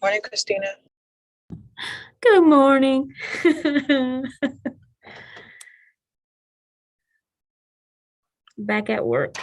Morning, Christina. Good morning. Back at work.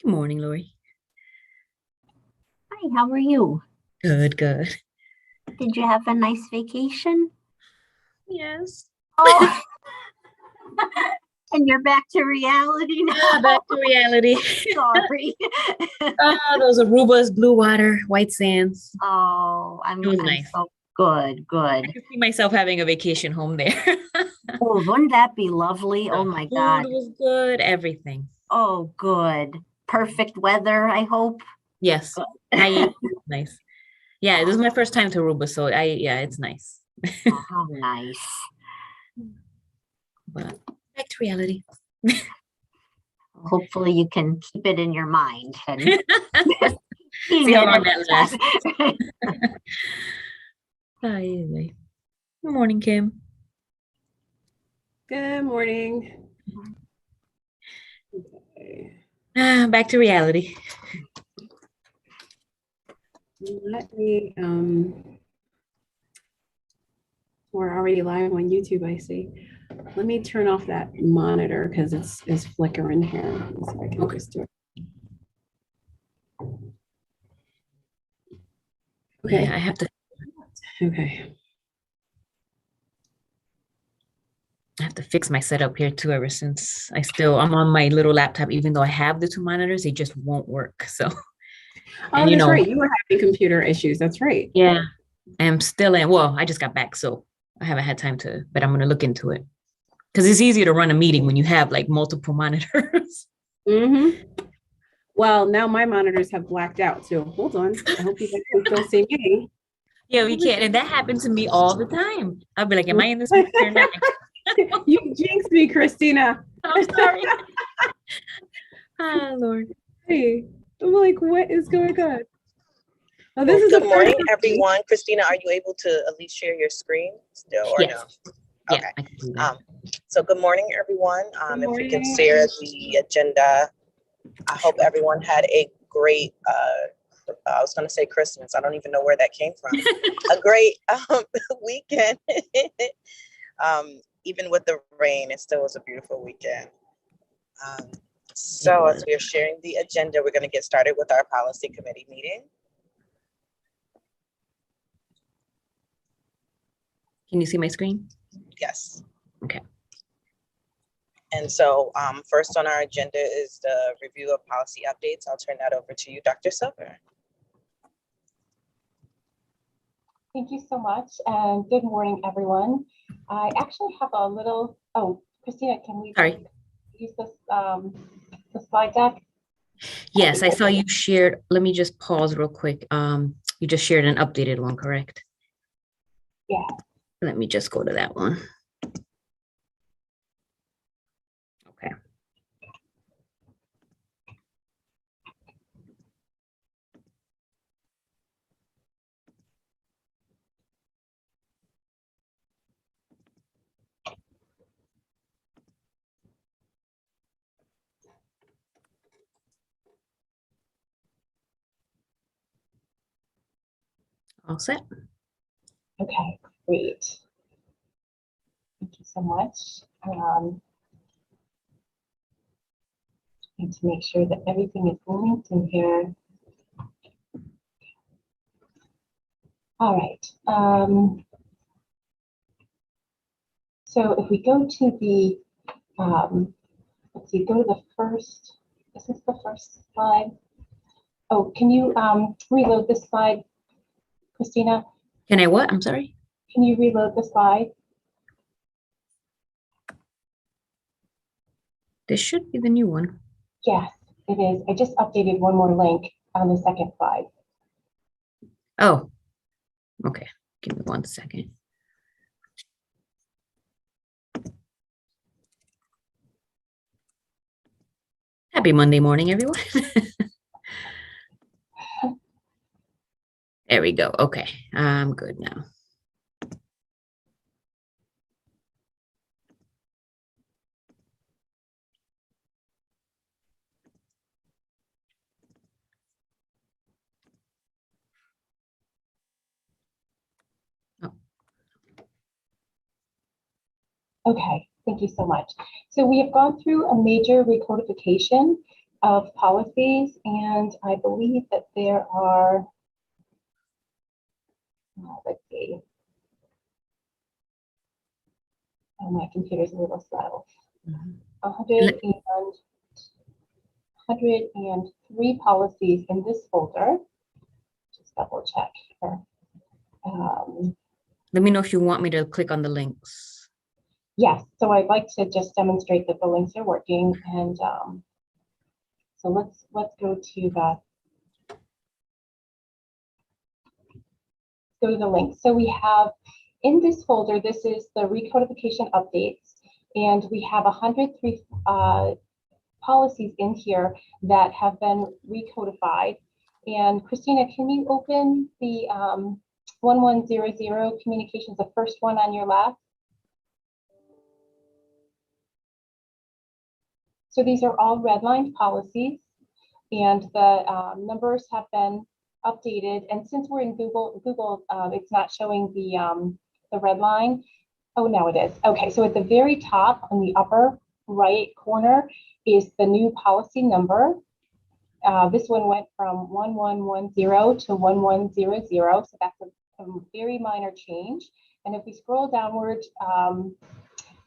Good morning, Lori. Hi, how are you? Good, good. Did you have a nice vacation? Yes. Oh, and you're back to reality now. Back to reality. Sorry. Those Arubas, blue water, white sands. Oh, It was nice. so good. I could see myself having a vacation home there. Oh, wouldn't that be lovely? Oh my God. Food was good, everything. Oh, good. Perfect weather, I hope. Yes. Nice. Yeah, this is my first time to Aruba, so it's nice. Oh, how nice. But back to reality. Hopefully you can keep it in your mind and see how long that lasts. Anyway. Good morning, Kim. Good morning. Okay. Back to reality. Let me, we're already live on YouTube, I see. Let me turn off that monitor because it's flickering here. So I can just do it. Okay. Yeah, I have to. Okay. I have to fix my setup here too, ever since I'm on my little laptop, even though I have the two monitors, they just won't work. So, oh, that's right. You were having computer issues. That's right. Yeah. I'm still I just got back, so I haven't had time to, but I'm going to look into it. Because it's easier to run a meeting when you have like multiple monitors. Mm-hmm. Well, now my monitors have blacked out, so hold on. I hope you guys can still see me. Yeah, we can't. And that happened to me all the time. I'll be like, am I in this meeting or not? You jinxed me, Christina. I'm sorry. Oh, Lord. Hey, I'm like, what is going on? Oh, this is good morning, everyone. Christina, are you able to at least share your screen still or yes. no? Yeah, okay. I can do that. So good morning, everyone. If we can share the agenda, I hope everyone had a great, I was going to say Christmas. I don't even know where that came from. A great weekend. Even with the rain, it still was a beautiful weekend. So as we are sharing the agenda, we're going to get started with our policy committee meeting. Can you see my screen? Yes. Okay. And so first on our agenda is the review of policy updates. I'll turn that over to you, Dr. Silver. Thank you so much, and good morning, everyone. I actually have a little, Christina, can we use this, the slide deck? Yes, I saw you shared. Let me just pause real quick. You just shared an updated one, correct? Yeah. Let me just go to that one. Okay. All set. Okay, great. Thank you so much. Need to make sure that everything is linked in here. All right. So if we go to the, let's see, go to the first, is this the first slide? Oh, can you reload this slide, Christina? Can I what? I'm sorry. Can you reload the slide? This should be the new one. Yes, it is. I just updated one more link on the second slide. Oh, okay. Give me 1 second. Happy Monday morning, everyone. There we go. Okay, I'm good now. Okay, thank you so much. So we have gone through a major recodification of policies, and I believe that there are, let's see, oh, my computer's a little slow. 103 policies in this folder. Just double check here. Let me know if you want me to click on the links. Yes, so I'd like to just demonstrate that the links are working, and so let's go to the link. So we have in this folder, this is the recodification updates, and we have 103 policies in here that have been recodified. And Christina, can you open the 1100 communications, the first one on your left? So these are all redlined policies, and the numbers have been updated. And since we're in Google, it's not showing the red line. Oh, now it is. Okay, so at the very top on the upper right corner is the new policy number. This one went from 1110 to 1100, so that's a very minor change. And if we scroll downward,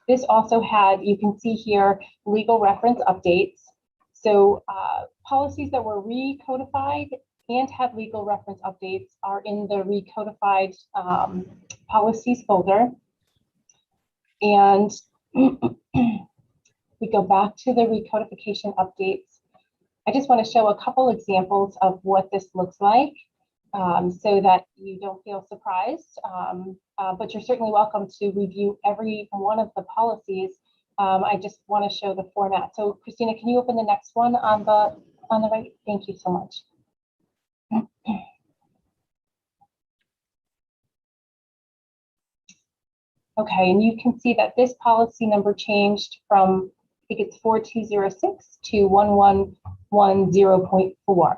this also had, you can see here, legal reference updates. So policies that were recodified and had legal reference updates are in the recodified policies folder. And we go back to the recodification updates. I just want to show a couple examples of what this looks like so that you don't feel surprised, but you're certainly welcome to review every one of the policies. I just want to show the format. So Christina, can you open the next one on the right? Thank you so much. Okay, and you can see that this policy number changed from, I think it's 4206 to 1110.4,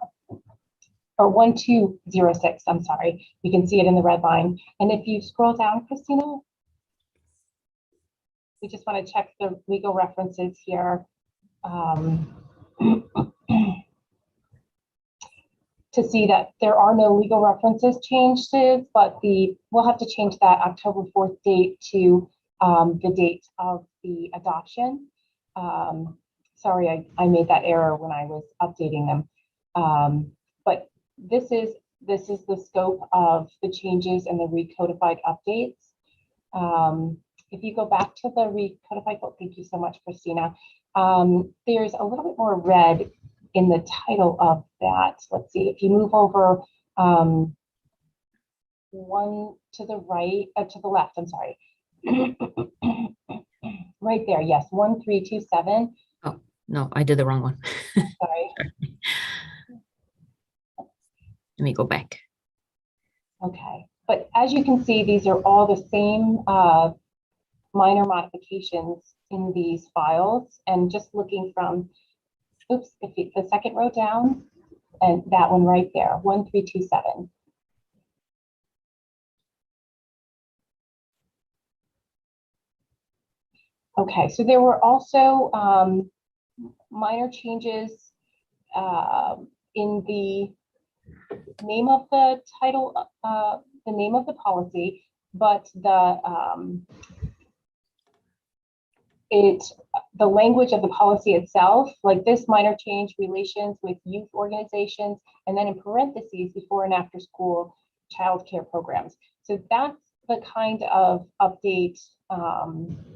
or 1206, I'm sorry. You can see it in the red line. And if you scroll down, Christina, we just want to check the legal references here. To see that there are no legal references changes, but we'll have to change that October 4th date to the date of the adoption. Sorry, I made that error when I was updating them. But this is the scope of the changes and the recodified updates. If you go back to the recodified, thank you so much, Christina. There's a little bit more red in the title of that. Let's see, if you move over one to the right, to the left, I'm sorry. Right there, yes, 1327, Oh, no, I did the wrong one. sorry. Let me go back. Okay, but as you can see, these are all the same minor modifications in these files. And just looking from, oops, the second row down, and that one right there, 1327. Okay, so there were also minor changes in the name of the title, the name of the policy, but the language of the policy itself, like this minor change, relations with youth organizations, and then in parentheses, before and after school childcare programs. So that's the kind of update.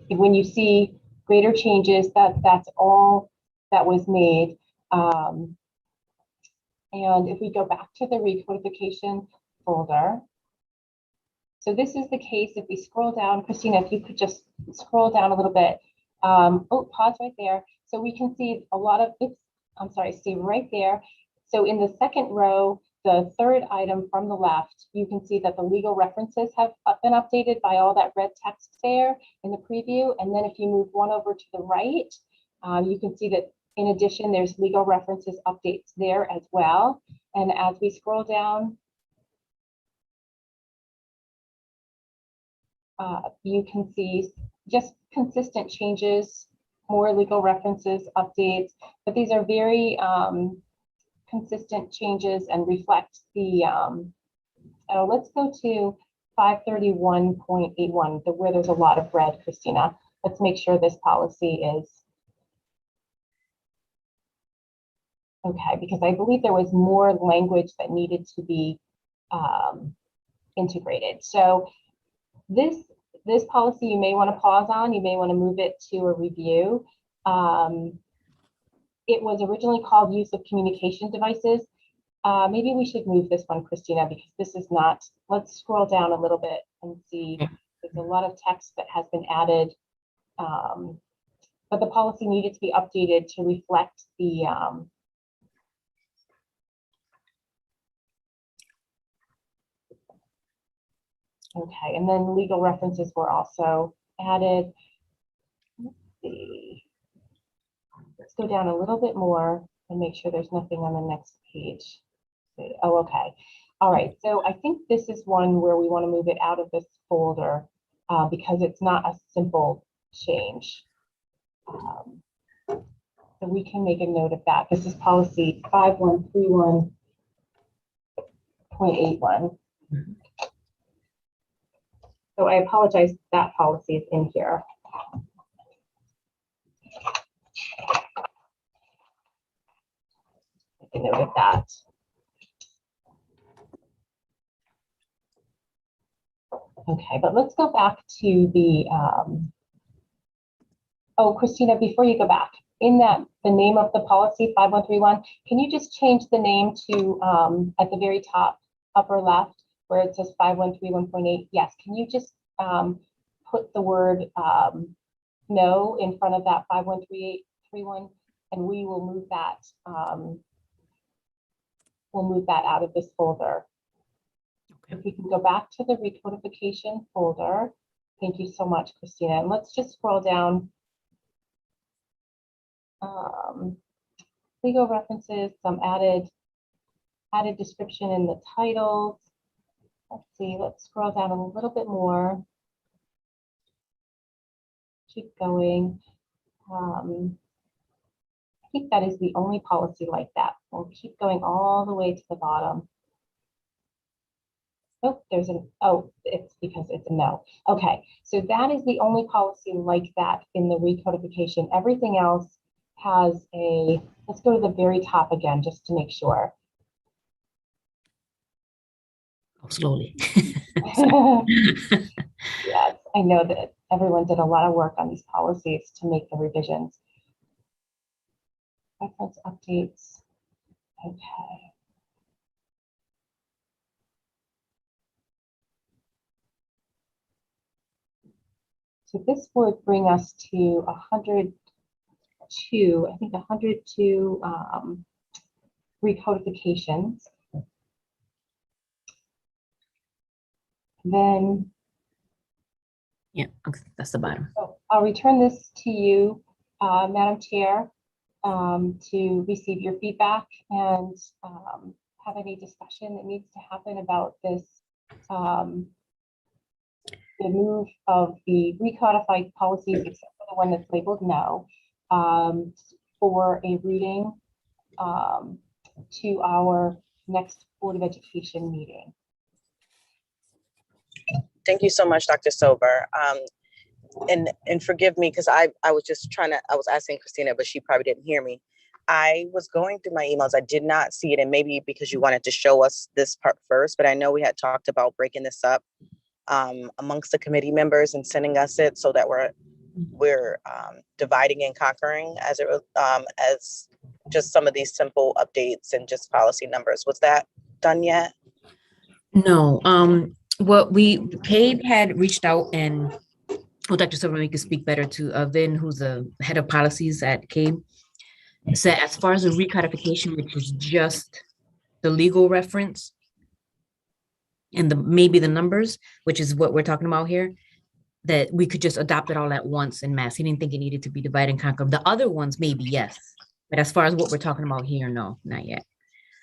When you see greater changes, that's all that was made. And if we go back to the recodification folder, so this is the case. If we scroll down, Christina, if you could just scroll down a little bit. Oh, pause right there. So we can see a lot of, oops, I'm sorry, see right there. So in the second row, the third item from the left, you can see that the legal references have been updated by all that red text there in the preview. And then if you move one over to the right, you can see that in addition, there's legal references updates there as well. And as we scroll down, you can see just consistent changes, more legal references, updates, but these are very consistent changes and reflect the, let's go to 531.81, where there's a lot of red, Christina. Let's make sure this policy is, okay, because I believe there was more language that needed to be integrated. So this policy you may want to pause on, you may want to move it to a review. It was originally called use of communication devices. Maybe we should move this one, Christina, because this is not, let's scroll down a little bit and see. There's a lot of text that has been added, but the policy needed to be updated to reflect the okay, and then legal references were also added. Let's see. Let's go down a little bit more and make sure there's nothing on the next page. Oh, okay. All right, so I think this is one where we want to move it out of this folder because it's not a simple change. So we can make a note of that. This is policy 5131.81. So I apologize, that policy is in here. Make a note of that. Okay, but let's go back to the, oh, Christina, before you go back, in that, the name of the policy 5131, can you just change the name to, at the very top, upper left, where it says 5131.8? Yes, can you just put the word no in front of that 513831, and we will move that, out of this folder. Okay. If we can go back to the recodification folder. Thank you so much, Christina. And let's just scroll down. Legal references, some added description in the titles. Let's see, let's scroll down a little bit more. Keep going. I think that is the only policy like that. We'll keep going all the way to the bottom. Oh, there's an, oh, it's because it's a no. Okay, so that is the only policy like that in the recodification. Everything else has a, let's go to the very top again, just to make sure. Oh, slowly. Yes, I know that everyone did a lot of work on these policies to make the revisions. Reference updates. Okay. So this would bring us to 102, I think 102 recodifications. Then Yeah, okay, that's the bottom. I'll return this to you, Madam Chair, to receive your feedback and have any discussion that needs to happen about this, the move of the recodified policies, except for the one that's labeled no, for a reading to our next Board of Education meeting. Thank you so much, Dr. Sober. And forgive me, because I was just I was asking Christina, but she probably didn't hear me. I was going through my emails. I did not see it, and maybe because you wanted to show us this part first, but I know we had talked about breaking this up amongst the committee members and sending us it so that we're dividing and conquering as just some of these simple updates and just policy numbers. Was that done yet? No, what Cade had reached out and, well, Dr. Silverman, you could speak better to Vin, who's the head of policies at Cade, said as far as the recodification, which is just the legal reference and maybe the numbers, which is what we're talking about here, that we could just adopt it all at once in mass. He didn't think it needed to be divided and conquered. The other ones, maybe, yes. But as far as what we're talking about here, no, not yet.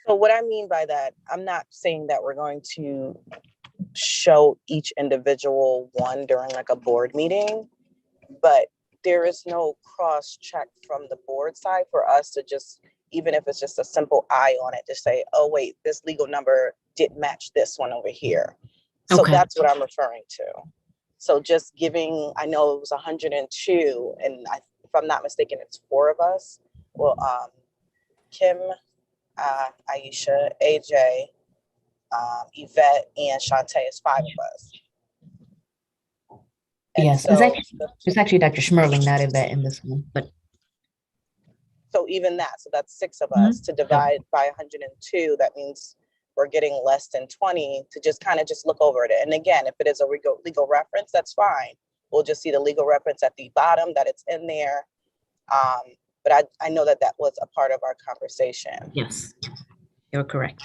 So what I mean by that, I'm not saying that we're going to show each individual one during like a board meeting, but there is no cross check from the board side for us to just, even if it's just a simple eye on it, to say, oh wait, this legal number didn't match this one over here. So Okay. That's what I'm referring to. So just giving, I know it was 102, and if I'm not mistaken, it's 4 of us. Well, Kim, Aisha, AJ, Yvette, and Shantae is 5 of us. And Yes, so, it's actually Dr. Schmerling, not Yvette in this one, but so even that, so that's 6 of us to divide by 102. That means we're getting less than 20 to just kind of just look over it. And again, if it is a legal reference, that's fine. We'll just see the legal reference at the bottom that it's in there. But I know that was a part of our conversation. yes, you're correct.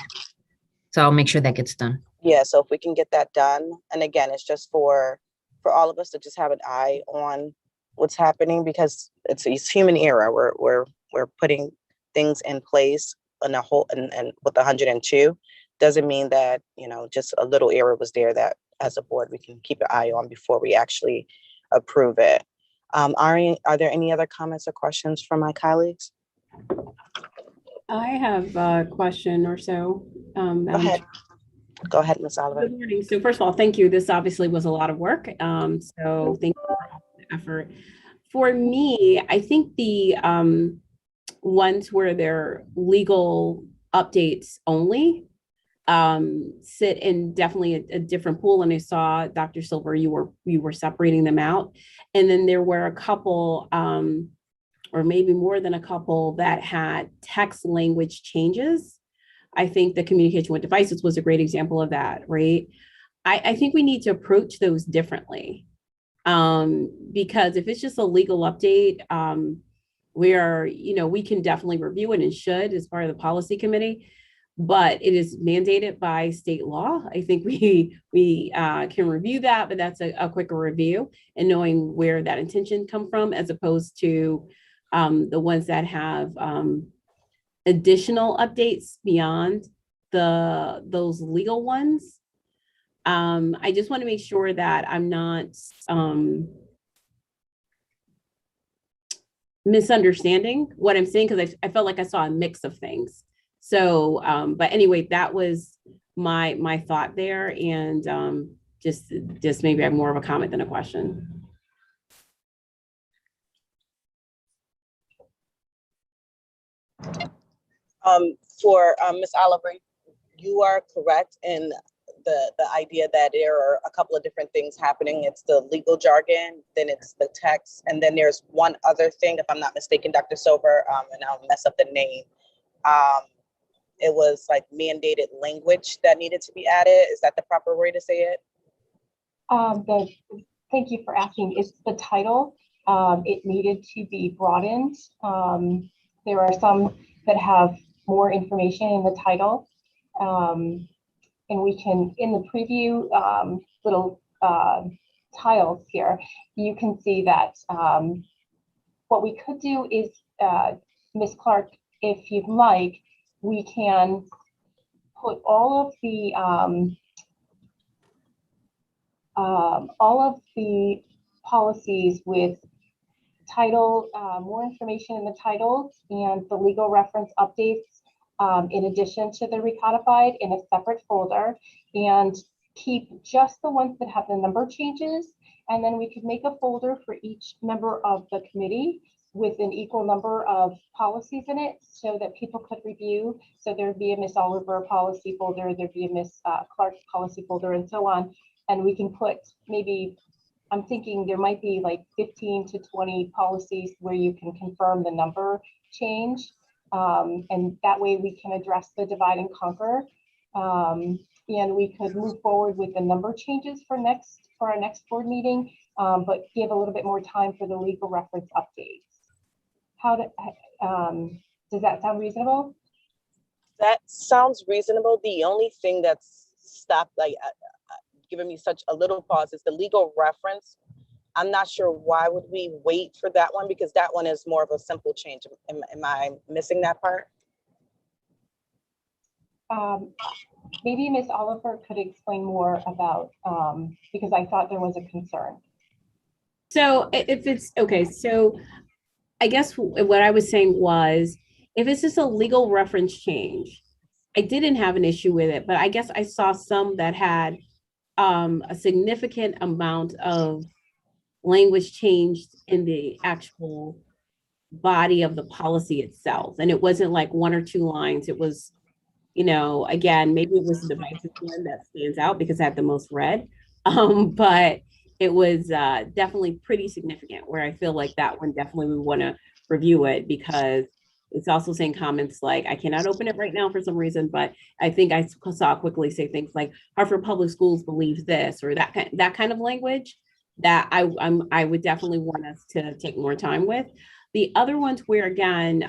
So I'll make sure that gets done. Yeah, so if we can get that done, and again, it's just for all of us to just have an eye on what's happening, because it's human error. We're putting things in place in a whole, and with 102 doesn't mean that, just a little error was there that as a board we can keep an eye on before we actually approve it. Are there any other comments or questions from my colleagues? I have a question or so. Go ahead, Ms. Oliver. Good morning. So first of all, thank you. This obviously was a lot of work. So thank you for all the effort. For me, I think the ones where they're legal updates only sit in definitely a different pool. And I saw, Dr. Silver, you were separating them out. And then there were a couple, or maybe more than a couple, that had text language changes. I think the communication with devices was a great example of that, right? I think we need to approach those differently, because if it's just a legal update, we can definitely review it and should as part of the policy committee, but it is mandated by state law. I think we can review that, but that's a quicker review and knowing where that intention come from, as opposed to the ones that have additional updates beyond those legal ones. I just want to make sure that I'm not misunderstanding what I'm saying, because I felt like I saw a mix of things. So, but anyway, that was my thought there, and just maybe I have more of a comment than a question. For Ms. Oliver, you are correct in the idea that there are a couple of different things happening. It's the legal jargon, then it's the text, and then there's one other thing, if I'm not mistaken, Dr. Sober, and I'll mess up the name. It was like mandated language that needed to be added. Is that the proper way to say it? Thank you for asking. It's the title. It needed to be broadened. There are some that have more information in the title. And we can, in the preview little tiles here, you can see that what we could do is, Ms. Clark, if you'd like, we can put all of the policies with title, more information in the titles and the legal reference updates in addition to the recodified in a separate folder, and keep just the ones that have the number changes. And then we could make a folder for each member of the committee with an equal number of policies in it so that people could review. So there'd be a Miss Oliver policy folder, there'd be a Miss Clark policy folder, and so on. And we can put maybe, I'm thinking there might be like 15 to 20 policies where you can confirm the number change. And that way we can address the divide and conquer. And we could move forward with the number changes for our next board meeting, but give a little bit more time for the legal reference updates. Does that sound reasonable? That sounds reasonable. The only thing that's stopped, like giving me such a little pause, is the legal reference. I'm not sure why would we wait for that one, because that one is more of a simple change. Am I missing that part? Maybe Ms. Oliver could explain more about, because I thought there was a concern. So if it's, okay, so I guess what I was saying was, if it's just a legal reference change, I didn't have an issue with it, but I guess I saw some that had a significant amount of language changed in the actual body of the policy itself. And it wasn't like one or two lines. It was, you know, again, maybe it was the divisive one that stands out because I had the most read. But it was definitely pretty significant, where I feel like that one definitely we want to review it, because it's also saying comments like, I cannot open it right now for some reason, but I think I saw quickly say things like Hartford Public Schools believes this, or that kind of language that I would definitely want us to take more time with. The other ones where, again,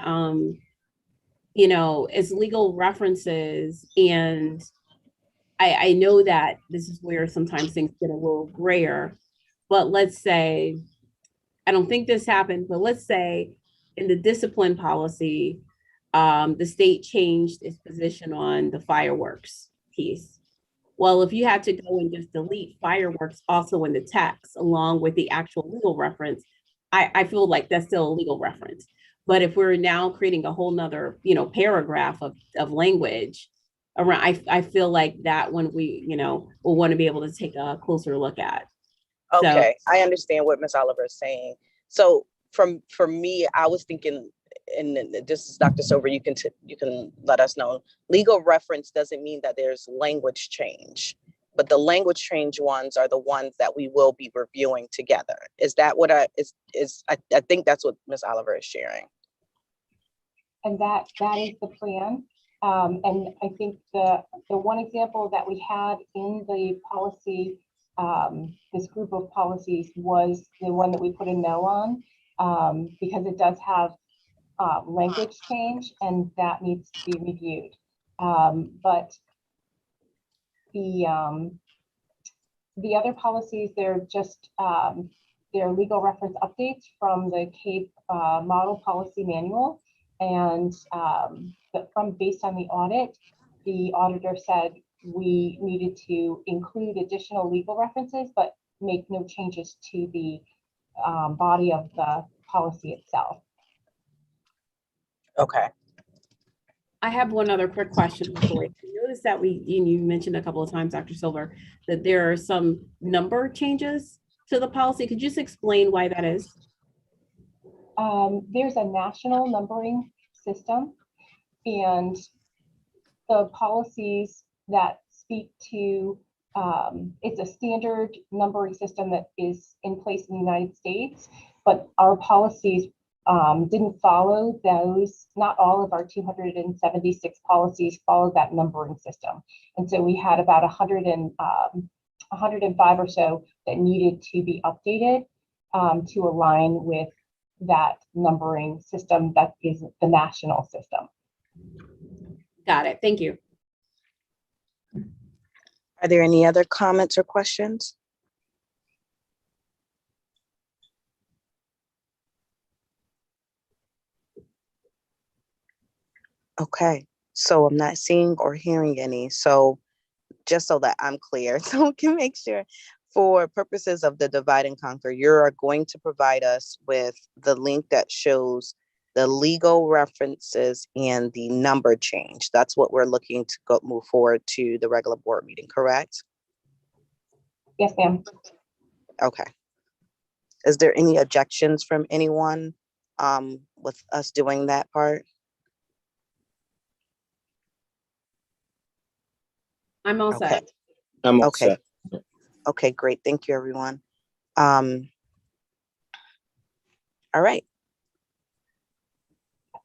you know, is legal references, and I know that this is where sometimes things get a little grayer, but let's say, I don't think this happened, but let's say in the discipline policy, the state changed its position on the fireworks piece. Well, if you had to go and just delete fireworks also in the text along with the actual legal reference, I feel like that's still a legal reference. But if we're now creating a whole nother, you know, paragraph of language around, I feel like that one we, you know, will want to be able to take a closer look at. Okay, so I understand what Ms. Oliver is saying. So for me, I was thinking, and this is Dr. Silver, you can let us know. Legal reference doesn't mean that there's language change, but the language change ones are the ones that we will be reviewing together. Is that what I think that's what Ms. Oliver is sharing. And that is the plan. And I think the one example that we had in the policy, this group of policies, was the one that we put a no on, because it does have language change, and that needs to be reviewed. But the other policies, they're just they're legal reference updates from the CAPE model policy manual, and based on the audit, the auditor said we needed to include additional legal references, but make no changes to the body of the policy itself. Okay. I have one other quick question before. You notice that you mentioned a couple of times, Dr. Silver, that there are some number changes to the policy. Could you just explain why that is? There's a national numbering system, and the policies that speak to, it's a standard numbering system that is in place in the United States, but our policies didn't follow those. Not all of our 276 policies followed that numbering system. And so we had about 100 and 105 or so that needed to be updated to align with that numbering system that is the national system. Got it. Thank you. Are there any other comments or questions? Okay, so I'm not seeing or hearing any. So just so that I'm clear, so we can make sure, for purposes of the divide and conquer, you're going to provide us with the link that shows the legal references and the number change. That's what we're looking to go move forward to the regular board meeting, correct? Yes, ma'am. Okay. Is there any objections from anyone with us doing that part? I'm all Okay. set. I'm all Okay. set. Okay, great. Thank you, everyone. All right.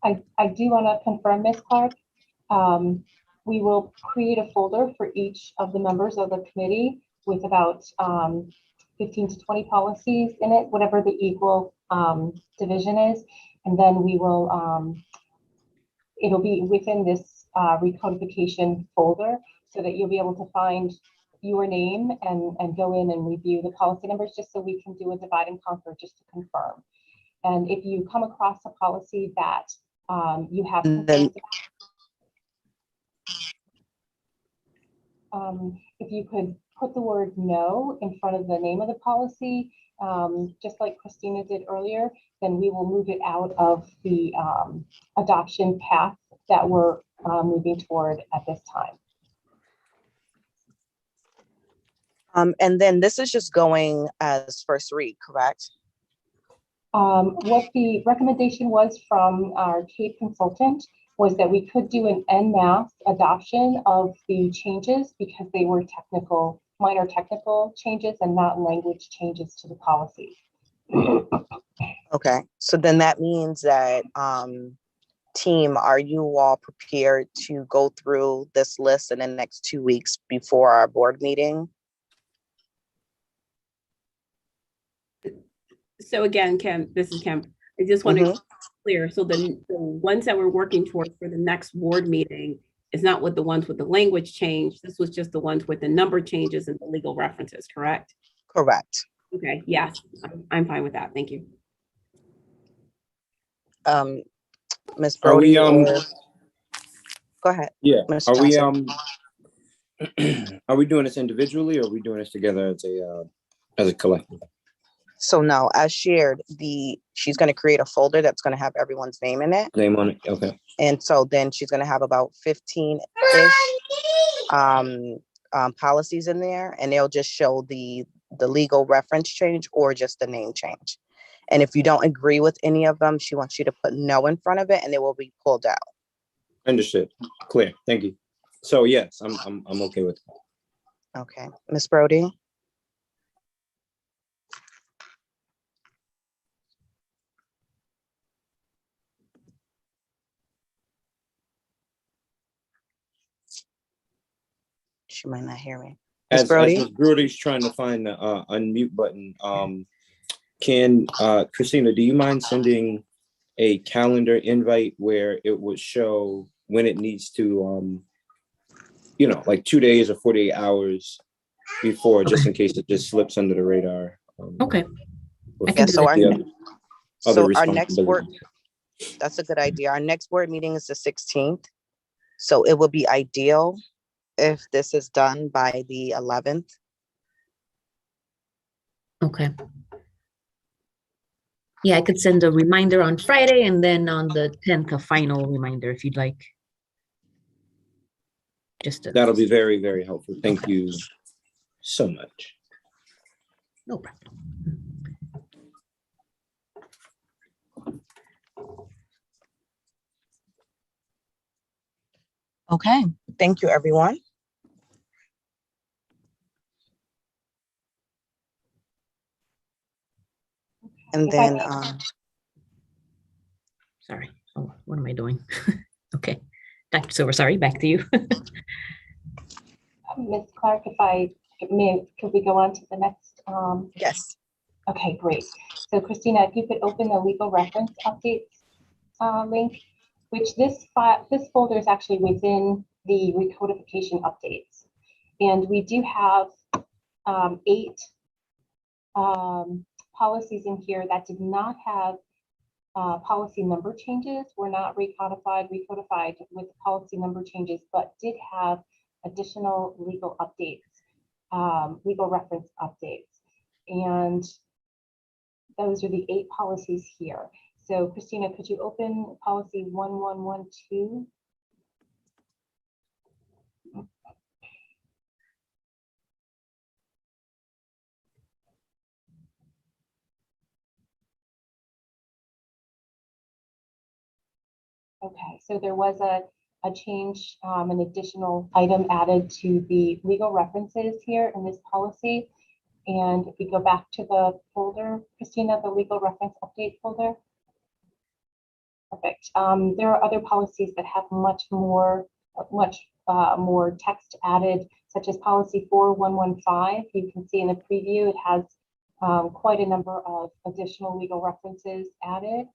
I do want to confirm, Ms. Clark. We will create a folder for each of the members of the committee with about 15 to 20 policies in it, whatever the equal division is. And then we will, it'll be within this recodification folder so that you'll be able to find your name and go in and review the policy numbers just so we can do a divide and conquer just to confirm. And if you come across a policy that you have concerns about, if you could put the word no in front of the name of the policy, just like Christina did earlier, then we will move it out of the adoption path that we're moving toward at this time. And then this is just going as first read, correct? What the recommendation was from our CAPE consultant was that we could do an en masse adoption of the changes because they were technical, minor technical changes and not language changes to the policy. Okay, so then that means that team, are you all prepared to go through this list in the next 2 weeks before our board meeting? So again, Kim, this is Kim. I just want to be clear. So the ones that we're working towards for the next board meeting is not with the ones with the language change. This was just the ones with the number changes and the legal references, correct? Correct. Okay, yes, I'm fine with that. Thank you. Ms. Are we, Brody, go ahead. Yeah. Ms. Are we Johnson. are we doing this individually or are we doing this together as a collective? So no, as shared, she's going to create a folder that's going to have everyone's name in it. Name on it. Okay. And so then she's going to have about 15-ish policies in there, and they'll just show the legal reference change or just the name change. And if you don't agree with any of them, she wants you to put no in front of it and it will be pulled out. Understood. Clear. Thank you. So yes, I'm okay with that. Okay, Ms. Brody. She might not hear me. Ms. As Brody? Ms. Brody's trying to find the unmute button, can Christina, do you mind sending a calendar invite where it would show when it needs to, like 2 days or 48 hours before, just in case it just slips under the radar? Okay. with I can Yeah, do so that. other our next board, responsibilities. that's a good idea. Our next board meeting is the 16th. So it would be ideal if this is done by the 11th. Okay. Yeah, I could send a reminder on Friday and then on the 10th, a final reminder if you'd like. Just to, That'll be very, very helpful. Thank you so much. no problem. Okay, thank you, everyone. And then, Sorry. Oh, what am I doing? Okay. Dr. Silver, sorry, back to you. Ms. Clark, if I Could we go on to the next? Yes. Okay, great. So Christina, if you could open the legal reference updates link, which this folder is actually within the recodification updates. And we do have 8 policies in here that did not have policy number changes, were not recodified with policy number changes, but did have additional legal updates, legal reference updates. And those are the 8 policies here. So Christina, could you open policy 1112? Okay, so there was a change, an additional item added to the legal references here in this policy. And if we go back to the folder, Christina, the legal reference update folder. Perfect. There are other policies that have much more text added, such as policy 4115. You can see in the preview, it has quite a number of additional legal references added.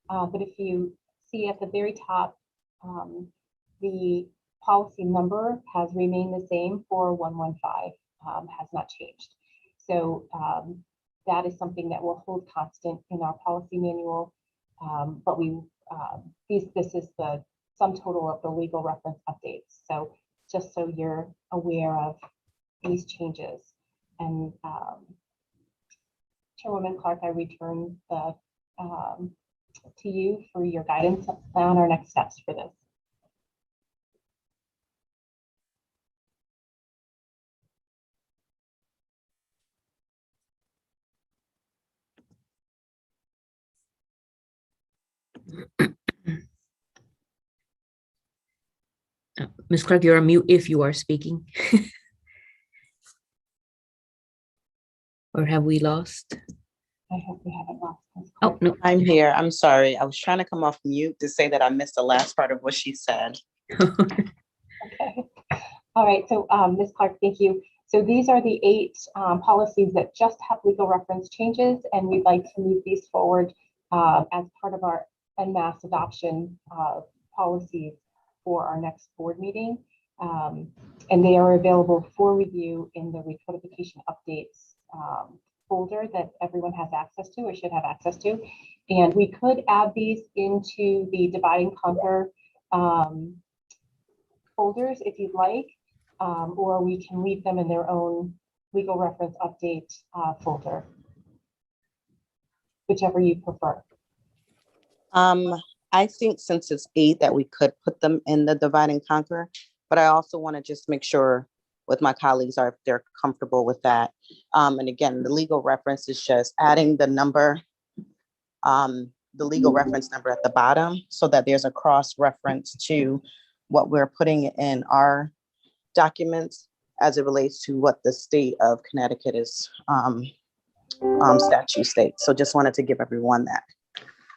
But if you see at the very top, the policy number has remained the same for 115, has not changed. So that is something that will hold constant in our policy manual. But this is the sum total of the legal reference updates. So just so you're aware of these changes. And Chairwoman Clark, I return the to you for your guidance on our next steps for this. Ms. Clark, you're on mute if you are speaking. Or have we lost? I hope we haven't lost this. Oh, no. I'm here. I'm sorry. I was trying to come off mute to say that I missed the last part of what she said. Okay. All right. So Ms. Clark, thank you. So these are the 8 policies that just have legal reference changes, and we'd like to move these forward as part of our en masse adoption policies for our next board meeting. And they are available for review in the recodification updates folder that everyone has access to or should have access to. And we could add these into the divide and conquer folders if you'd like, or we can leave them in their own legal reference update folder, whichever you prefer. I think since it's 8 that we could put them in the divide and conquer, but I also want to just make sure with my colleagues if they're comfortable with that. And again, the legal reference is just adding the number, the legal reference number at the bottom so that there's a cross reference to what we're putting in our documents as it relates to what the state of Connecticut is statute states. So just wanted to give everyone that.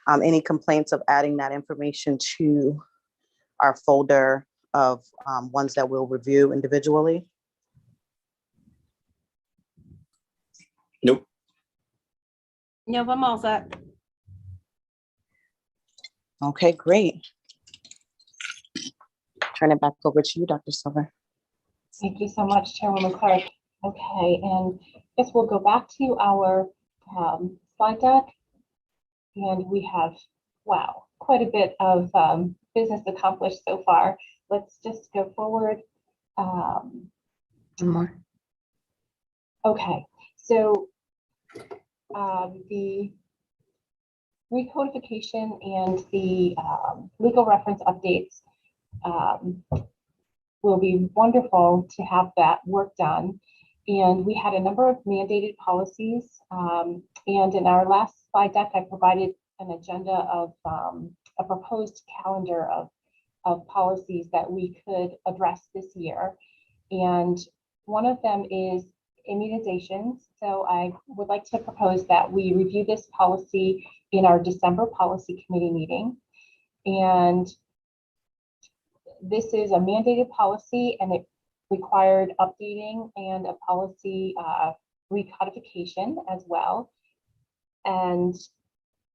Any complaints of adding that information to our folder of ones that we'll review individually? Nope. No, I'm all set. Okay, great. Turn it back over to you, Dr. Silver. Thank you so much, Chairwoman Clark. Okay, and I guess we'll go back to our slide deck. And we have, wow, quite a bit of business accomplished so far. Let's just go forward. One more. Okay, so the recodification and the legal reference updates will be wonderful to have that work done. And we had a number of mandated policies. And in our last slide deck, I provided an agenda of a proposed calendar of policies that we could address this year. And one of them is immunizations. So I would like to propose that we review this policy in our December policy committee meeting. And this is a mandated policy, and it required updating and a policy recodification as well. And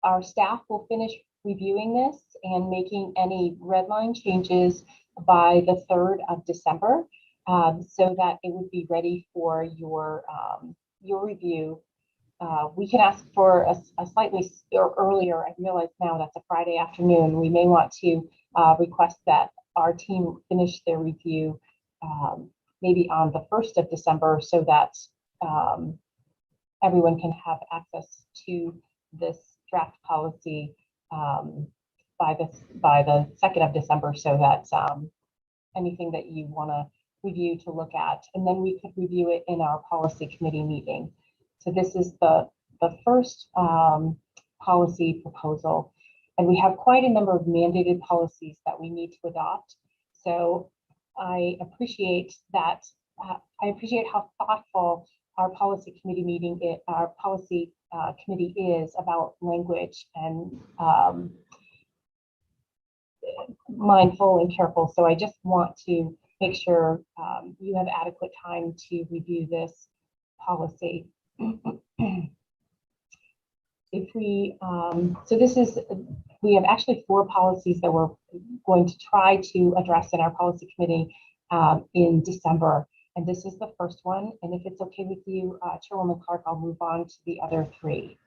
our staff will finish reviewing this and making any red line changes by the 3rd of December, so that it would be ready for your review. We can ask for a slightly earlier. I realize now that's a Friday afternoon. We may want to request that our team finish their review maybe on the 1st of December, so that everyone can have access to this draft policy by the 2nd of December, so that anything that you want to review to look at, and then we could review it in our policy committee meeting. So this is the first policy proposal, and we have quite a number of mandated policies that we need to adopt. So I appreciate that. I appreciate how thoughtful our policy committee committee is about language, and mindful and careful. So I just want to make sure you have adequate time to review this policy. If we, so this is, we have actually 4 policies that we're going to try to address in our policy committee in December. And this is the first one. And if it's okay with you, Chairwoman Clark, I'll move on to the other 3.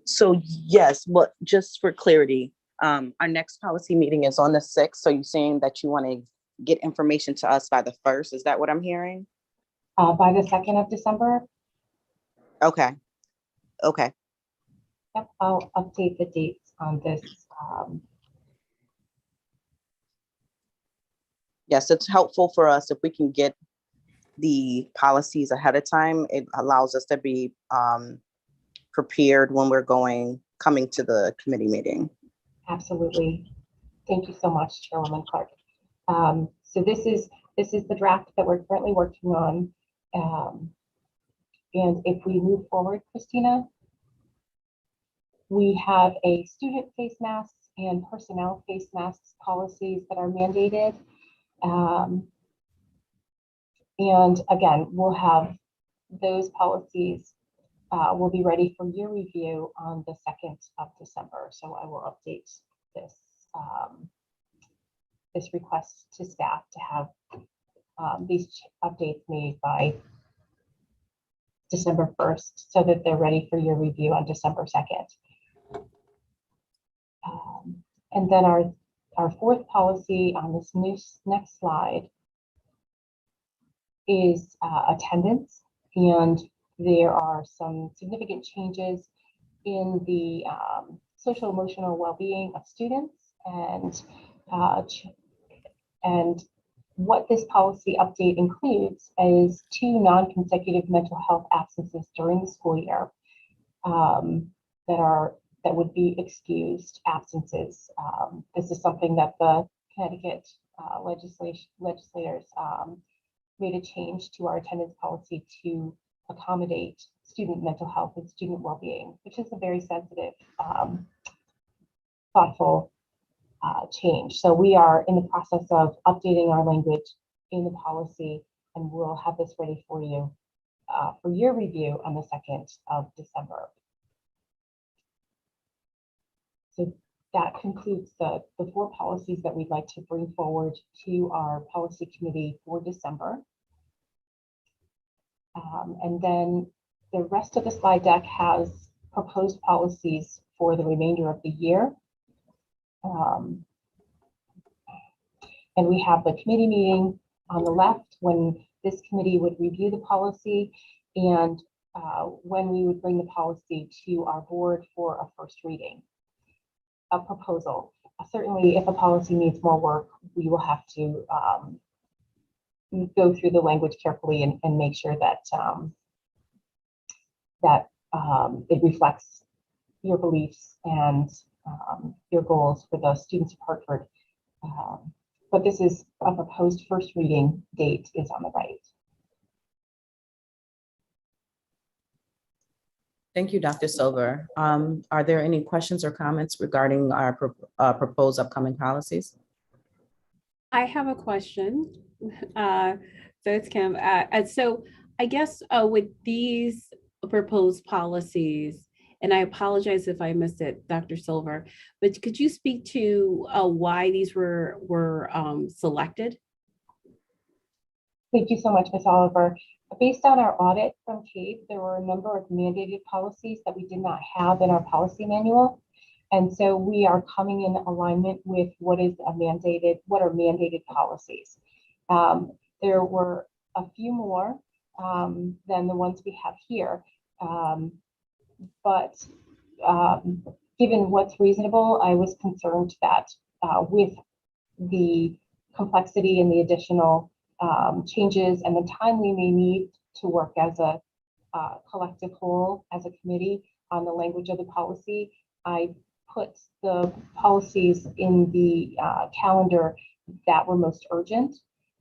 So yes, but just for clarity, our next policy meeting is on the 6th. So you're saying that you want to get information to us by the 1st? Is that what I'm hearing? By the 2nd of December? Okay. Okay. Yep, I'll update the dates on this. Yes, it's helpful for us if we can get the policies ahead of time. It allows us to be prepared when we're coming to the committee meeting. Absolutely. Thank you so much, Chairwoman Clark. So this is the draft that we're currently working on. And if we move forward, Christina, we have a student face masks and personnel face masks policies that are mandated. And again, we'll have those policies will be ready for your review on the 2nd of December. So I will update this this request to staff to have these updates made by December 1st, so that they're ready for your review on December 2nd. And then our 4th policy on this next slide is attendance, and there are some significant changes in the social emotional well-being of students, and what this policy update includes is 2 non-consecutive mental health absences during the school year that would be excused absences. This is something that the Connecticut legislators made a change to our attendance policy to accommodate student mental health and student well-being, which is a very sensitive, thoughtful change. So we are in the process of updating our language in the policy, and we'll have this ready for you for your review on the 2nd of December. So that concludes the 4 policies that we'd like to bring forward to our policy committee for December. And then the rest of the slide deck has proposed policies for the remainder of the year. And we have the committee meeting on the left when this committee would review the policy, and when we would bring the policy to our board for a first reading, a proposal. Certainly, if a policy needs more work, we will have to go through the language carefully and make sure that it reflects your beliefs and your goals for the students of Hartford. But this is a proposed first reading date is on the right. Thank you, Dr. Silver. Are there any questions or comments regarding our proposed upcoming policies? I have a question. So it's Kim. So I guess with these proposed policies, and I apologize if I missed it, Dr. Silver, but could you speak to why these were selected? Thank you so much, Ms. Oliver. Based on our audit from CAPE, there were a number of mandated policies that we did not have in our policy manual. And so we are coming in alignment with what are mandated policies. There were a few more than the ones we have here. But given what's reasonable, I was concerned that with the complexity and the additional changes and the time we may need to work as a collective whole, as a committee on the language of the policy, I put the policies in the calendar that were most urgent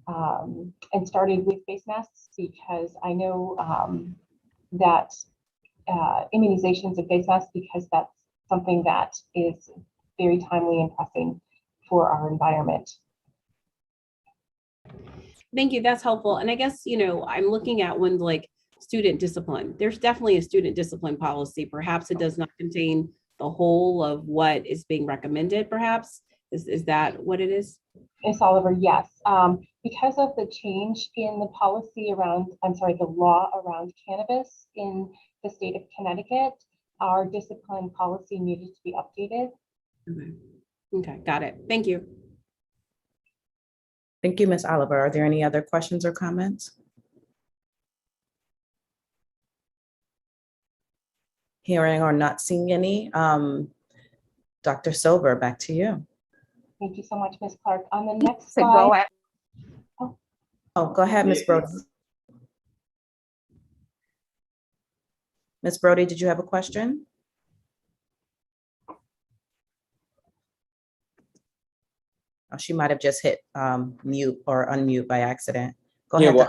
and started with face masks because I know that immunizations of face masks, because that's something that is very timely and pressing for our environment. Thank you. That's helpful. And I guess, I'm looking at one like student discipline. There's definitely a student discipline policy. Perhaps it does not contain the whole of what is being recommended, perhaps. Is that what it is? Ms. Oliver, yes. Because of the change in the policy around, the law around cannabis in the state of Connecticut, our discipline policy needed to be updated. Okay, got it. Thank you. Thank you, Ms. Oliver. Are there any other questions or comments? Hearing or not seeing any, Dr. Silver, back to you. Thank you so much, Ms. Clark. On the next slide. Oh, go ahead, Ms. Brody. Ms. Brody, did you have a question? Oh, she might have just hit mute or unmute by accident. Go ahead. Well,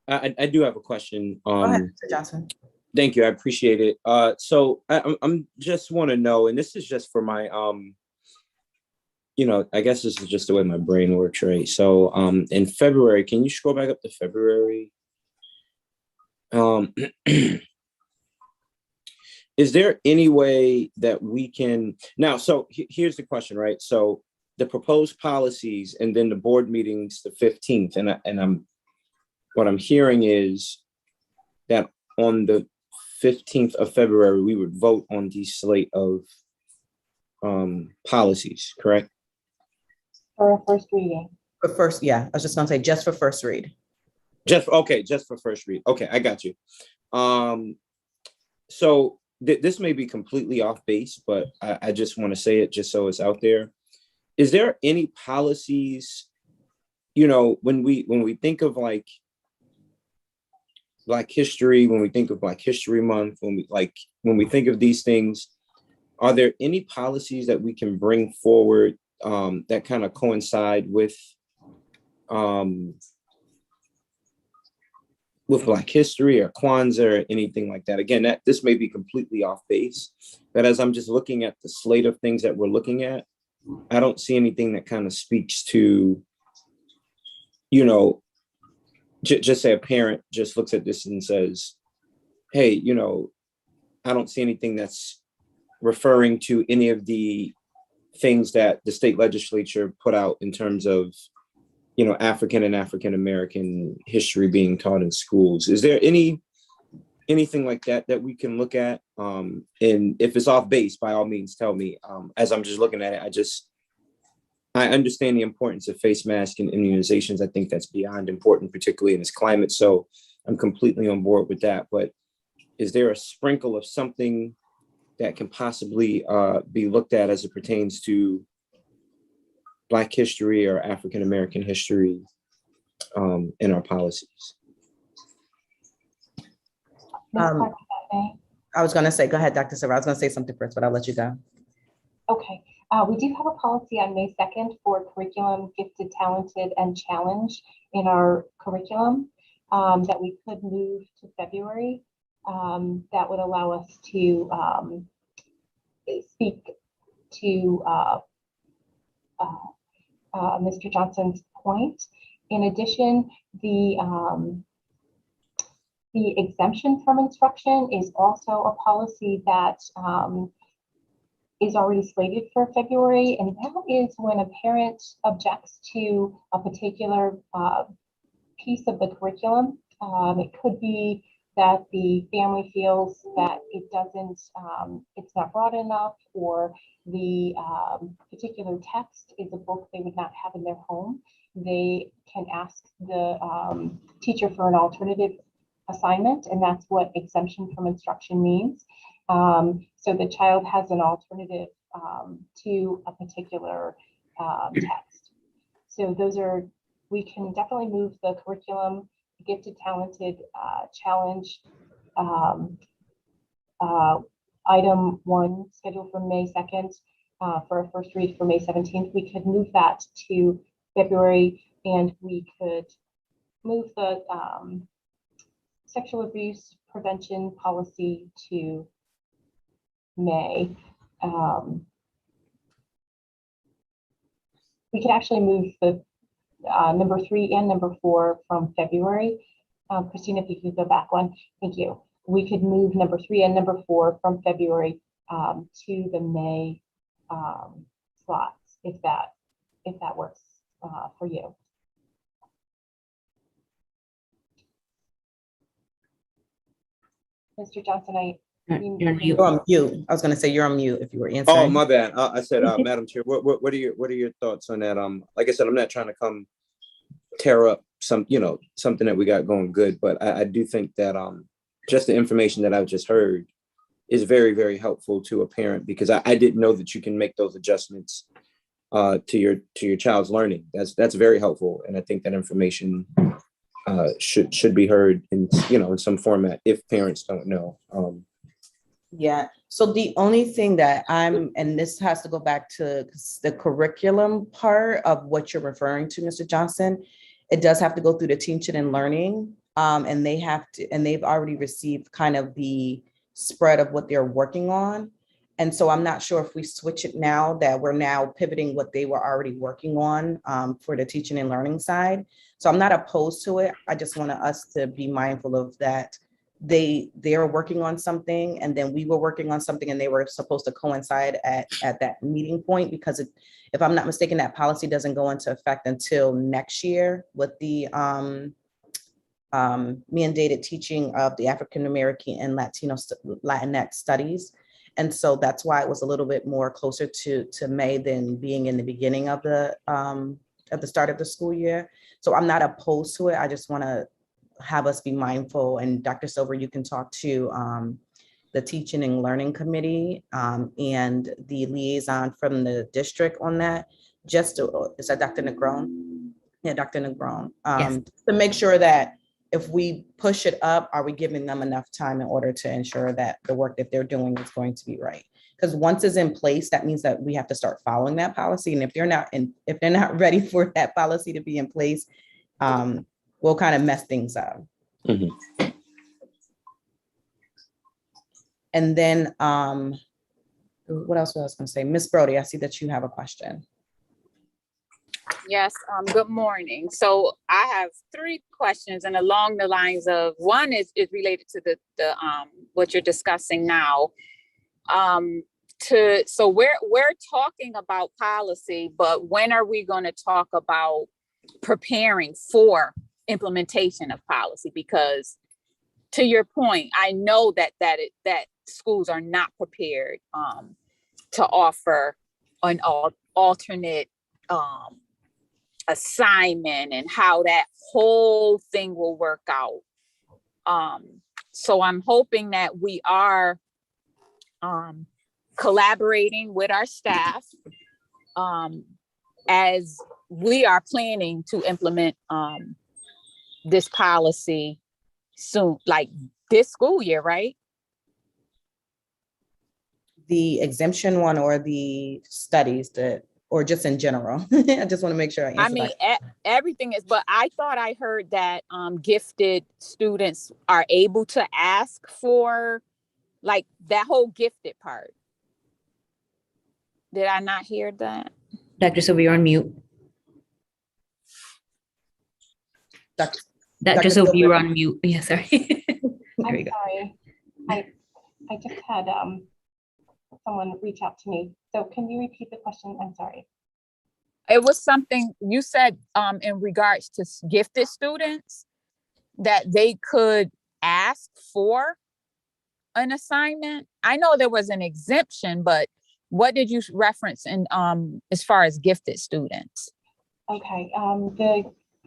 I do have a question. Go ahead, Mr. Johnson. Thank you. I appreciate it. So I'm just want to know, and this is just for my, I guess this is just the way my brain works, right? So in February, can you scroll back up to February? Is there any way that we can now? So here's the question, right? So the proposed policies and then the board meetings the 15th, and what I'm hearing is that on the 15th of February, we would vote on the slate of policies, correct? For a first reading. For first, yeah, I was just gonna say just for first read. Just for first read. Okay, I got you. So this may be completely off base, but I just want to say it just so it's out there. Is there any policies, when we think of like Black history, when we think of Black History Month, when we think of these things, are there any policies that we can bring forward that kind of coincide with Black history or Kwanzaa or anything like that? Again, this may be completely off base, but as I'm just looking at the slate of things that we're looking at, I don't see anything that kind of speaks to, just say a parent just looks at this and says, hey, I don't see anything that's referring to any of the things that the state legislature put out in terms of, African and African-American history being taught in schools. Is there anything like that we can look at? And if it's off base, by all means, tell me. As I'm just looking at it, I understand the importance of face masks and immunizations. I think that's beyond important, particularly in this climate. So I'm completely on board with that. But is there a sprinkle of something that can possibly be looked at as it pertains to Black history or African-American history in our policies? I was going to say, go ahead, Dr. Silver. I was going to say something first, but I'll let you go. Okay. We do have a policy on May 2nd for curriculum, gifted, talented, and challenge in our curriculum that we could move to February. that would allow us to speak to Mr. Johnson's point. In addition, the exemption from instruction is also a policy that is already slated for February, and that is when a parent objects to a particular piece of the curriculum. It could be that the family feels that it doesn't, it's not broad enough, or the particular text is a book they would not have in their home. They can ask the teacher for an alternative assignment, and that's what exemption from instruction means. So the child has an alternative to a particular text. So those are, we can definitely move the curriculum Gifted Talented Challenge item 1 scheduled for May 2nd for a first read for May 17th. We could move that to February, and we could move the sexual abuse prevention policy to May. We could actually move the number 3 and number 4 from February. Christina, if you could go back one, thank you. We could move number 3 and number 4 from February to the May slots, if that works for you. Mr. Johnson, You're on mute. You're on mute. I was gonna say you're on mute if you were Oh, answering. my bad. I said, Madam Chair, what are your thoughts on that? Like I said, I'm not trying to come tear up something that we got going good, but I do think that just the information that I've just heard is very, very helpful to a parent, because I didn't know that you can make those adjustments to your child's learning. That's very helpful, and I think that information should be heard in some format if parents don't know. Yeah, so the only thing that and this has to go back to the curriculum part of what you're referring to, Mr. Johnson, it does have to go through the teaching and learning. And they've already received kind of the spread of what they're working on. And so I'm not sure if we switch it now that we're now pivoting what they were already working on for the teaching and learning side. So I'm not opposed to it. I just want us to be mindful of that. They are working on something, and then we were working on something, and they were supposed to coincide at that meeting point, because if I'm not mistaken, that policy doesn't go into effect until next year with the mandated teaching of the African American and Latinx studies. And so that's why it was a little bit more closer to May than being in the beginning of the at the start of the school year. So I'm not opposed to it. I just want to have us be mindful. And Dr. Silver, you can talk to the Teaching and Learning Committee and the liaison from the district on that. Is that Dr. Negron? Yeah, Dr. Negron. Yes. To make sure that if we push it up, are we giving them enough time in order to ensure that the work that they're doing is going to be right? Because once it's in place, that means that we have to start following that policy. And if they're not ready for that policy to be in place, we'll kind of mess things up. Mhm. And then what else was I going to say? Ms. Brody, I see that you have a question. Yes, good morning. So I have 3 questions, and along the lines of, one is related to the what you're discussing now. So we're talking about policy, but when are we going to talk about preparing for implementation of policy? Because to your point, I know that schools are not prepared to offer an alternate assignment and how that whole thing will work out. So I'm hoping that we are collaborating with our staff as we are planning to implement this policy soon, like this school year, right? The exemption one or the studies or just in general? I just want to make sure I I answer mean, that. everything is, but I thought I heard that gifted students are able to ask for like that whole gifted part. Did I not hear that? Dr. Silva, you're on mute. Dr. Dr. Silva, you're on mute. Yeah, sorry. There I'm you go. sorry. I just had someone reach out to me. So can you repeat the question? I'm sorry. It was something you said in regards to gifted students that they could ask for an assignment. I know there was an exemption, but what did you reference in as far as gifted students? Okay.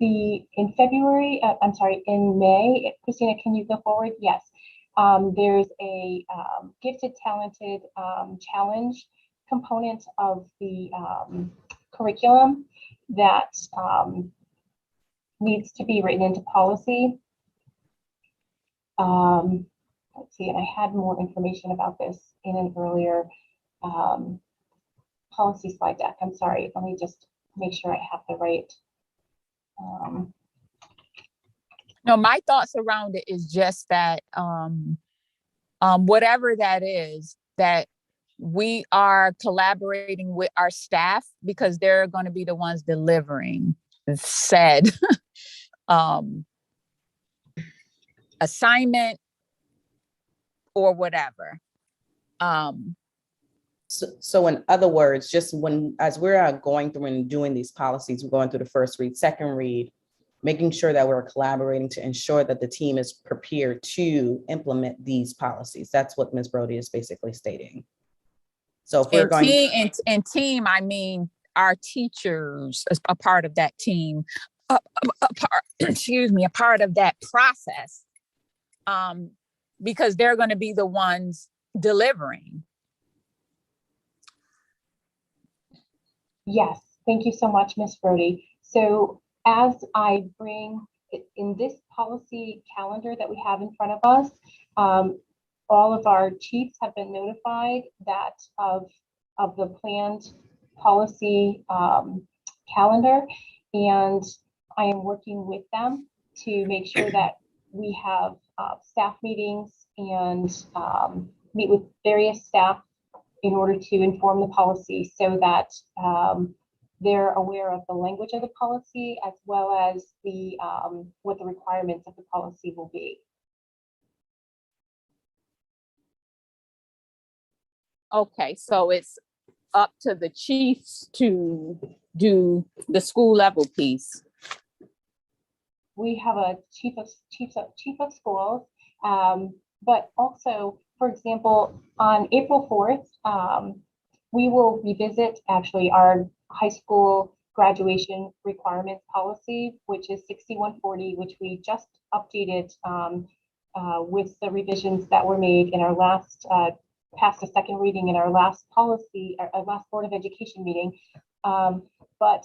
In February, I'm sorry, in May, Christina, can you go forward? Yes. There's a gifted, talented challenge component of the curriculum that needs to be written into policy. Let's see, and I had more information about this in an earlier policy slide deck. I'm sorry, let me just make sure I have the right. No, my thoughts around it is just that whatever that is, that we are collaborating with our staff because they're going to be the ones delivering said assignment or whatever. So in other words, just as we're going through and doing these policies, we're going through the first read, second read, making sure that we're collaborating to ensure that the team is prepared to implement these policies. That's what Ms. Brody is basically stating. So if we're going team, I mean, our teachers as a part of that team, excuse me, a part of that process, because they're going to be the ones delivering. Yes, thank you so much, Ms. Brody. So as I bring in this policy calendar that we have in front of us, all of our chiefs have been notified that of the planned policy calendar, and I am working with them to make sure that we have staff meetings and meet with various staff in order to inform the policy so that they're aware of the language of the policy as well as the what the requirements of the policy will be. Okay, so it's up to the chiefs to do the school level piece. We have a chief of schools, but also, for example, on April 4th, we will revisit actually our high school graduation requirements policy, which is 6140, which we just updated with the revisions that were made in our last passed a second reading in our last policy, our last Board of Education meeting. But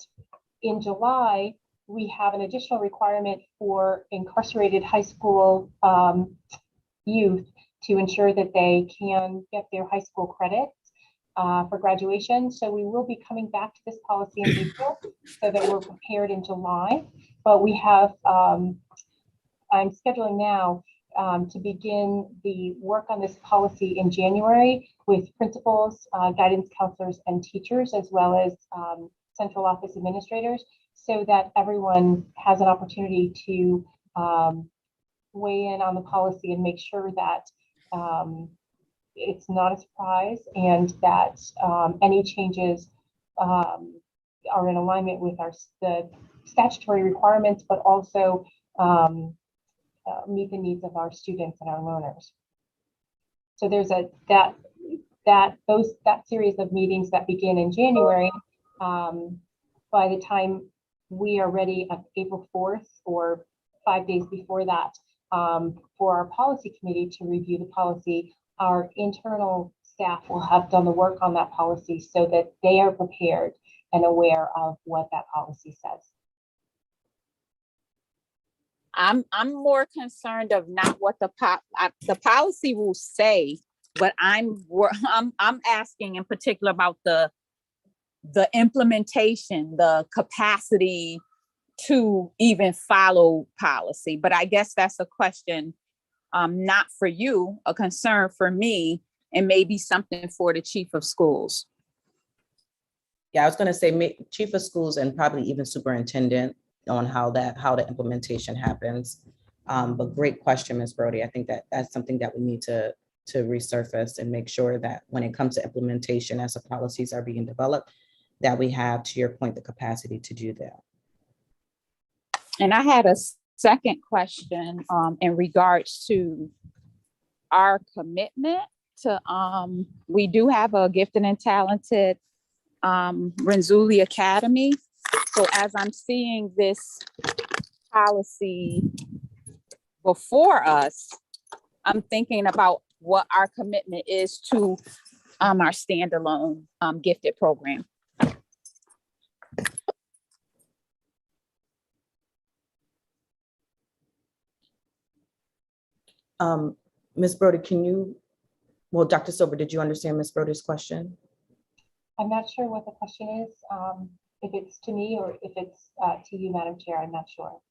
in July, we have an additional requirement for incarcerated high school youth to ensure that they can get their high school credits for graduation. So we will be coming back to this policy in April so that we're prepared in July. But we have, I'm scheduling now to begin the work on this policy in January with principals, guidance counselors, and teachers, as well as central office administrators, so that everyone has an opportunity to weigh in on the policy and make sure that it's not a surprise and that any changes are in alignment with the statutory requirements, but also meet the needs of our students and our learners. So there's that series of meetings that begin in January. By the time we are ready on April 4th or 5 days before that, for our policy committee to review the policy, our internal staff will have done the work on that policy so that they are prepared and aware of what that policy says. I'm more concerned of not what the policy will say, but I'm asking in particular about the the implementation, the capacity to even follow policy. But I guess that's a question, not for you, a concern for me, and maybe something for the chief of schools. Yeah, I was gonna say chief of schools and probably even superintendent on how the implementation happens. But great question, Ms. Brody. I think that that's something that we need to resurface and make sure that when it comes to implementation, as the policies are being developed, that we have, to your point, the capacity to do that. And I had a second question in regards to our commitment to, we do have a gifted and talented Renzulli Academy. So as I'm seeing this policy before us, I'm thinking about what our commitment is to our standalone gifted program. Ms. Brody, well, Dr. Silver, did you understand Ms. Brody's question? I'm not sure what the question is, if it's to me or if it's to you, Madam Chair, I'm not sure.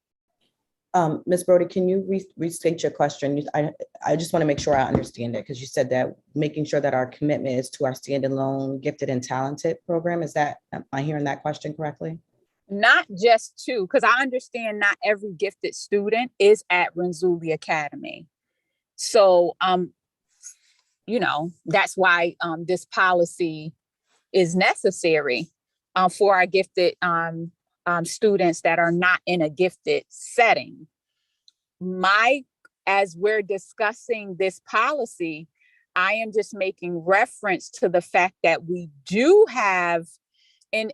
Ms. Brody, can you restate your question? I just want to make sure I understand it, because you said that making sure that our commitment is to our standalone gifted and talented program. Am I hearing that question correctly? Not just to, because I understand not every gifted student is at Renzulli Academy. So, that's why this policy is necessary for our gifted students that are not in a gifted setting. As we're discussing this policy, I am just making reference to the fact that we do have, in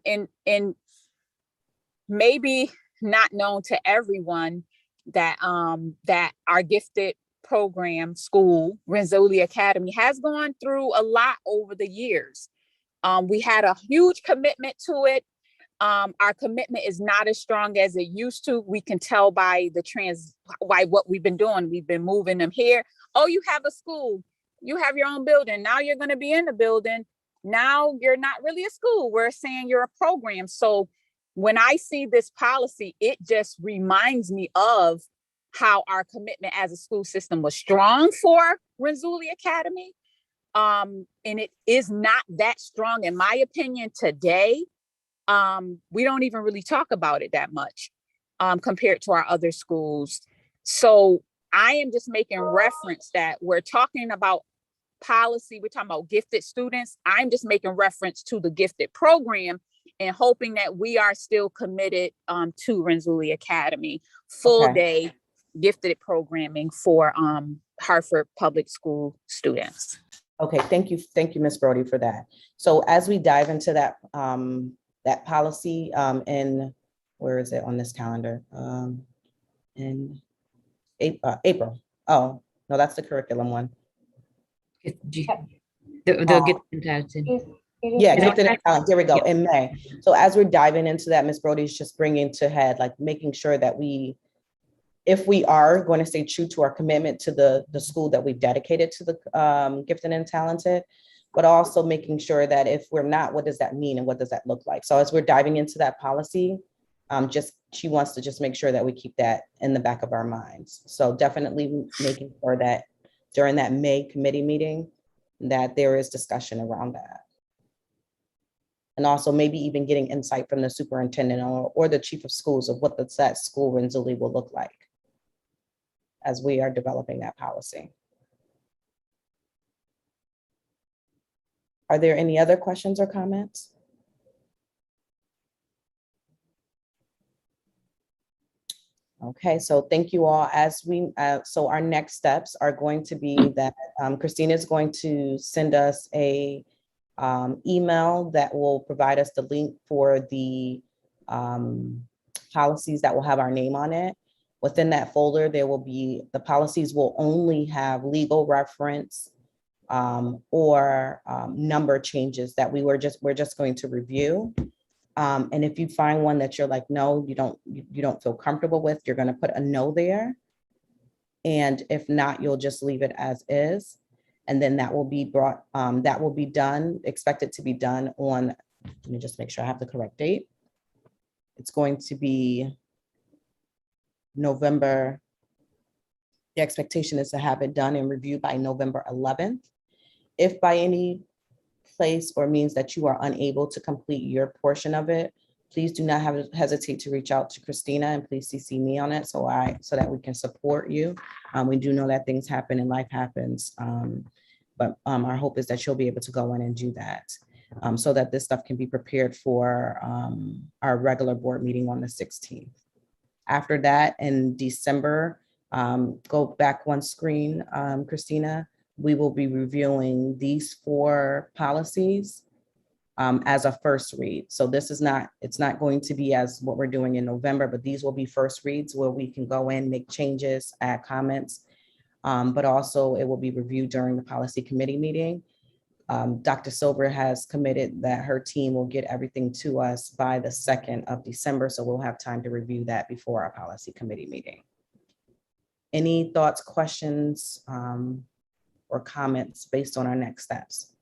maybe not known to everyone, that our gifted program school, Renzulli Academy, has gone through a lot over the years. We had a huge commitment to it. Our commitment is not as strong as it used to. We can tell by what we've been doing. We've been moving them here. Oh, you have a school, you have your own building. Now you're going to be in the building. Now you're not really a school. We're saying you're a program. So when I see this policy, it just reminds me of how our commitment as a school system was strong for Renzulli Academy. And it is not that strong, in my opinion, today. We don't even really talk about it that much compared to our other schools. So I am just making reference that we're talking about policy. We're talking about gifted students. I'm just making reference to the gifted program and hoping that we are still committed to Renzulli Academy, full day gifted programming for Hartford Public School students. Okay, thank you, Ms. Brody, for that. So as we dive into that that policy in, where is it on this calendar? In April. Oh, no, that's the curriculum one. The gifted and talented. Yeah, gifted and talented. There we go, in May. So as we're diving into that, Ms. Brody is just bringing to head, like making sure that if we are going to stay true to our commitment to the school that we've dedicated to the gifted and talented, but also making sure that if we're not, what does that mean and what does that look like? So as we're diving into that policy, she wants to just make sure that we keep that in the back of our minds. So definitely making sure that during that May committee meeting, that there is discussion around that. And also maybe even getting insight from the superintendent or the chief of schools of what that school Renzulli will look like as we are developing that policy. Are there any other questions or comments? Okay, so thank you all. So our next steps are going to be that Christina is going to send us a email that will provide us the link for the policies that will have our name on it. Within that folder, the policies will only have legal reference or number changes that we're just going to review. And if you find one that you're like, no, you don't feel comfortable with, you're going to put a no there. And if not, you'll just leave it as is. And then that will be expected to be done on Let me just make sure I have the correct date. It's going to be November. The expectation is to have it done and reviewed by November 11th. If by any place or means that you are unable to complete your portion of it, please do not hesitate to reach out to Christina, and please CC me on it so that we can support you. We do know that things happen and life happens, but our hope is that you'll be able to go in and do that so that this stuff can be prepared for our regular board meeting on the 16th. After that, in December, go back one screen, Christina, we will be reviewing these 4 policies as a first read. So it's not going to be as what we're doing in November, but these will be first reads where we can go in, make changes, add comments, but also it will be reviewed during the policy committee meeting. Dr. Silver has committed that her team will get everything to us by the 2nd of December. So we'll have time to review that before our policy committee meeting. Any thoughts, questions, or comments based on our next steps?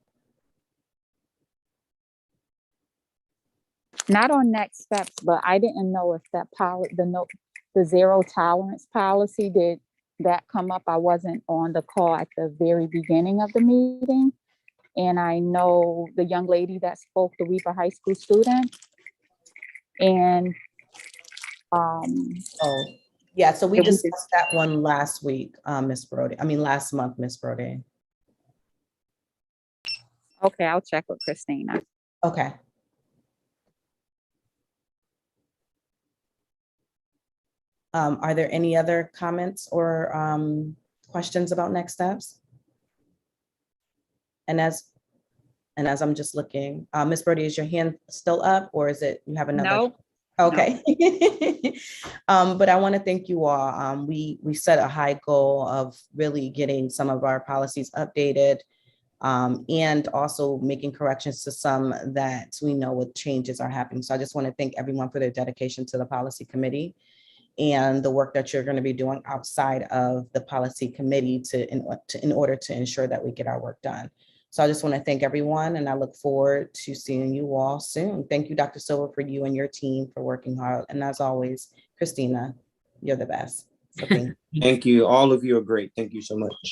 Not on next steps, but I didn't know if that the zero tolerance policy, did that come up? I wasn't on the call at the very beginning of the meeting. And I know the young lady that spoke, the Weaver High School student. And yeah, so we discussed that one last week, Ms. Brody. I mean, last month, Ms. Brody. okay, I'll check with Christina. Okay. Are there any other comments or questions about next steps? And as I'm just looking, Ms. Brody, is your hand still up, or is it, you have another? No. Okay. But I want to thank you all. We set a high goal of really getting some of our policies updated and also making corrections to some that we know what changes are happening. So I just want to thank everyone for their dedication to the policy committee and the work that you're going to be doing outside of the policy committee in order to ensure that we get our work done. So I just want to thank everyone, and I look forward to seeing you all soon. Thank you, Dr. Silver, for you and your team for working hard. And as always, Christina, you're the best. So Thank you. All of you are great. Thank you so much.